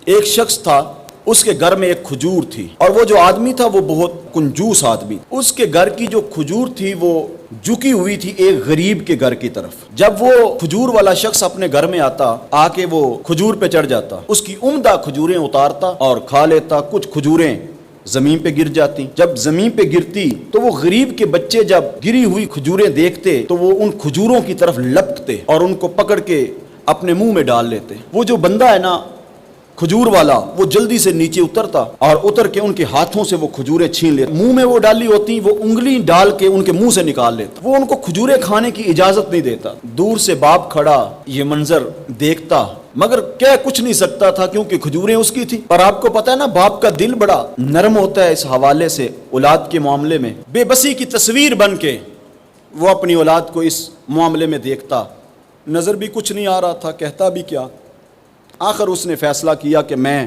ایک شخص تھا، اس کے گھر میں ایک کھجور تھی، اور وہ جو آدمی تھا وہ بہت کنجوس آدمی۔ اس کے گھر کی جو کھجور تھی وہ جھکی ہوئی تھی ایک غریب کے گھر کی طرف۔ جب وہ کھجور والا شخص اپنے گھر میں آتا، آ کے وہ کھجور پہ چڑھ جاتا، اس کی عمدہ کھجوریں اتارتا اور کھا لیتا۔ کچھ کھجوریں زمین پہ گر جاتی۔ جب زمین پہ گرتی تو وہ غریب کے بچے جب گری ہوئی کھجوریں دیکھتے تو وہ ان کھجوروں کی طرف لپکتے اور ان کو پکڑ کے اپنے منہ میں ڈال لیتے۔ وہ جو بندہ ہے نا کھجور والا، وہ جلدی سے نیچے اترتا اور اتر کے ان کے ہاتھوں سے وہ کھجوریں چھین لیتا۔ منہ میں وہ ڈالی ہوتی، وہ انگلی ڈال کے ان کے منہ سے نکال لیتا۔ وہ ان کو کھجوریں کھانے کی اجازت نہیں دیتا۔ دور سے باپ کھڑا یہ منظر دیکھتا، مگر کہہ کچھ نہیں سکتا تھا کیونکہ کھجوریں اس کی تھی۔ اور آپ کو پتہ ہے نا، باپ کا دل بڑا نرم ہوتا ہے اس حوالے سے اولاد کے معاملے میں۔ بے بسی کی تصویر بن کے وہ اپنی اولاد کو اس معاملے میں دیکھتا۔ نظر بھی کچھ نہیں آ رہا تھا، کہتا بھی کیا۔ آخر اس نے فیصلہ کیا کہ میں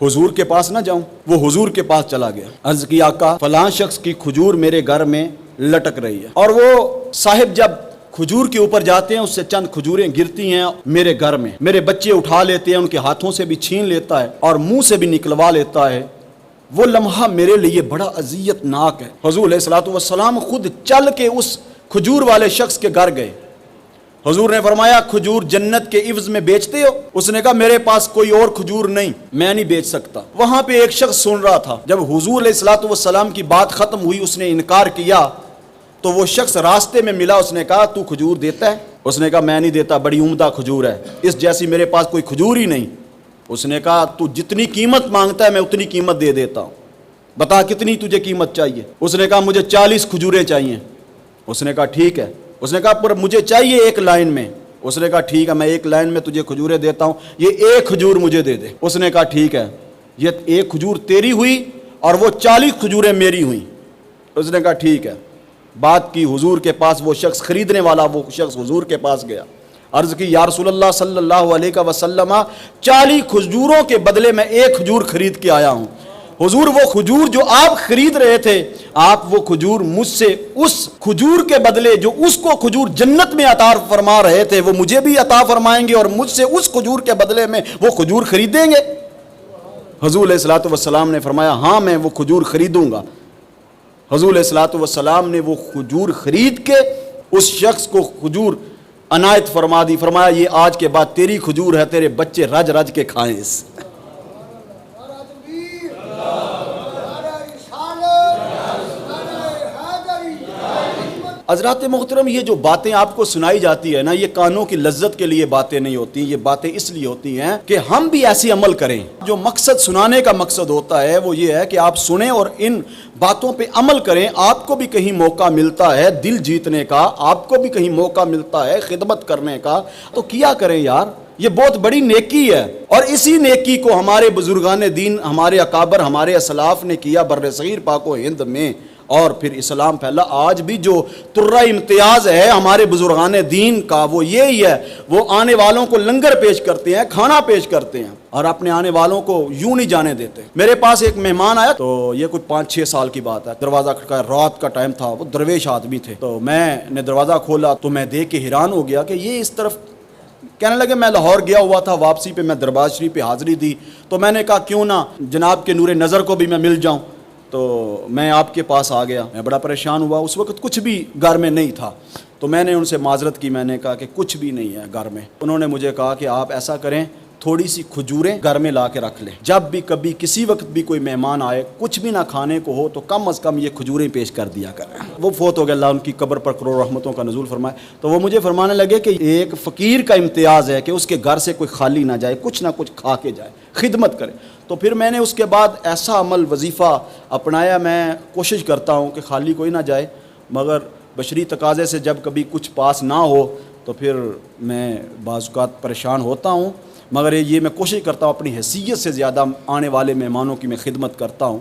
حضور کے پاس نہ جاؤں۔ وہ حضور کے پاس چلا گیا، عرض کیا آقا فلاں شخص کی کھجور میرے گھر میں لٹک رہی ہے، اور وہ صاحب جب کھجور کے اوپر جاتے ہیں اس سے چند کھجوریں گرتی ہیں میرے گھر میں، میرے بچے اٹھا لیتے ہیں، ان کے ہاتھوں سے بھی چھین لیتا ہے اور منہ سے بھی نکلوا لیتا ہے۔ وہ لمحہ میرے لیے بڑا اذیت ناک ہے۔ حضور علیہ الصلوۃ والسلام خود چل کے اس کھجور والے شخص کے گھر گئے۔ حضور نے فرمایا کھجور جنت کے عوض میں بیچتے ہو؟ اس نے کہا میرے پاس کوئی اور کھجور نہیں، میں نہیں بیچ سکتا۔ وہاں پہ ایک شخص سن رہا تھا۔ جب حضور علیہ الصلوۃ والسلام کی بات ختم ہوئی، اس نے انکار کیا تو وہ شخص راستے میں ملا۔ اس نے کہا تو کھجور دیتا ہے؟ اس نے کہا میں نہیں دیتا، بڑی عمدہ کھجور ہے، اس جیسی میرے پاس کوئی کھجور ہی نہیں۔ اس نے کہا تو جتنی قیمت مانگتا ہے میں اتنی قیمت دے دیتا ہوں، بتا کتنی تجھے قیمت چاہیے؟ اس نے کہا مجھے 40 کھجوریں چاہیے۔ اس نے کہا ٹھیک ہے۔ اس نے کہا پر مجھے چاہیے ایک لائن میں۔ اس نے کہا ٹھیک ہے، میں ایک لائن میں تجھے کھجوریں دیتا ہوں، یہ ایک کھجور مجھے دے دے۔ اس نے کہا ٹھیک ہے، یہ ایک کھجور تیری ہوئی اور وہ 40 کھجوریں میری ہوئیں۔ اس نے کہا ٹھیک ہے۔ بات کی حضور کے پاس، وہ شخص خریدنے والا وہ شخص حضور کے پاس گیا، عرض کی یا رسول اللہ صلی اللہ علیہ وسلم 40 کھجوروں کے بدلے میں ایک کھجور خرید کے آیا ہوں۔ حضور وہ کھجور جو آپ خرید رہے تھے، آپ وہ کھجور مجھ سے اس کھجور کے بدلے جو اس کو کھجور جنت میں عطا فرما رہے تھے وہ مجھے بھی عطا فرمائیں گے اور مجھ سے اس کھجور کے بدلے میں وہ کھجور خریدیں گے؟ حضور علیہ الصلوۃ والسلام نے فرمایا ہاں میں وہ کھجور خریدوں گا۔ حضور علیہ الصلوۃ والسلام نے وہ کھجور خرید کے اس شخص کو کھجور عنایت فرما دی۔ فرمایا یہ آج کے بعد تیری کھجور ہے، تیرے بچے رج رج کے کھائیں اس۔ حضرات محترم، یہ جو باتیں آپ کو سنائی جاتی ہے نا، یہ کانوں کی لذت کے لیے باتیں نہیں ہوتی، یہ باتیں اس لیے ہوتی ہیں کہ ہم بھی ایسی عمل کریں۔ جو مقصد سنانے کا مقصد ہوتا ہے وہ یہ ہے کہ آپ سنیں اور ان باتوں پہ عمل کریں۔ آپ کو بھی کہیں موقع ملتا ہے دل جیتنے کا، آپ کو بھی کہیں موقع ملتا ہے خدمت کرنے کا، تو کیا کریں یار، یہ بہت بڑی نیکی ہے۔ اور اسی نیکی کو ہمارے بزرگان دین، ہمارے اکابر، ہمارے اسلاف نے کیا بر صغیر پاک و ہند میں، اور پھر اسلام پھیلا۔ آج بھی جو ترہ امتیاز ہے ہمارے بزرگان دین کا وہ یہی ہے، وہ آنے والوں کو لنگر پیش کرتے ہیں، کھانا پیش کرتے ہیں اور اپنے آنے والوں کو یوں نہیں جانے دیتے۔ میرے پاس ایک مہمان آیا، تو یہ کچھ 5-6 سال کی بات ہے، دروازہ کھٹکایا، رات کا ٹائم تھا، وہ درویش آدمی تھے، تو میں نے دروازہ کھولا تو میں دیکھ کے حیران ہو گیا کہ یہ اس طرف کہنے لگے میں لاہور گیا ہوا تھا، واپسی پہ میں دربار شریف پہ حاضری دی، تو میں نے کہا کیوں نہ جناب کے نور نظر کو بھی میں مل جاؤں، تو میں آپ کے پاس آ گیا۔ میں بڑا پریشان ہوا، اس وقت کچھ بھی گھر میں نہیں تھا، تو میں نے ان سے معذرت کی، میں نے کہا کہ کچھ بھی نہیں ہے گھر میں۔ انہوں نے مجھے کہا کہ آپ ایسا کریں تھوڑی سی کھجوریں گھر میں لا کے رکھ لیں، جب بھی کبھی کسی وقت بھی کوئی مہمان آئے کچھ بھی نہ کھانے کو ہو تو کم از کم یہ کھجوریں پیش کر دیا کریں۔ وہ فوت ہو گیا، اللہ ان کی قبر پر کروڑ رحمتوں کا نزول فرمائے۔ تو وہ مجھے فرمانے لگے کہ ایک فقیر کا امتیاز ہے کہ اس کے گھر سے کوئی خالی نہ جائے، کچھ نہ کچھ کھا کے جائے، خدمت کرے۔ تو پھر میں نے اس کے بعد ایسا عمل وظیفہ اپنایا، میں کوشش کرتا ہوں کہ خالی کوئی نہ جائے، مگر بشری تقاضے سے جب کبھی کچھ پاس نہ ہو تو پھر میں بعض اوقات پریشان ہوتا ہوں، مگر یہ میں کوشش کرتا ہوں اپنی حیثیت سے زیادہ آنے والے مہمانوں کی میں خدمت کرتا ہوں۔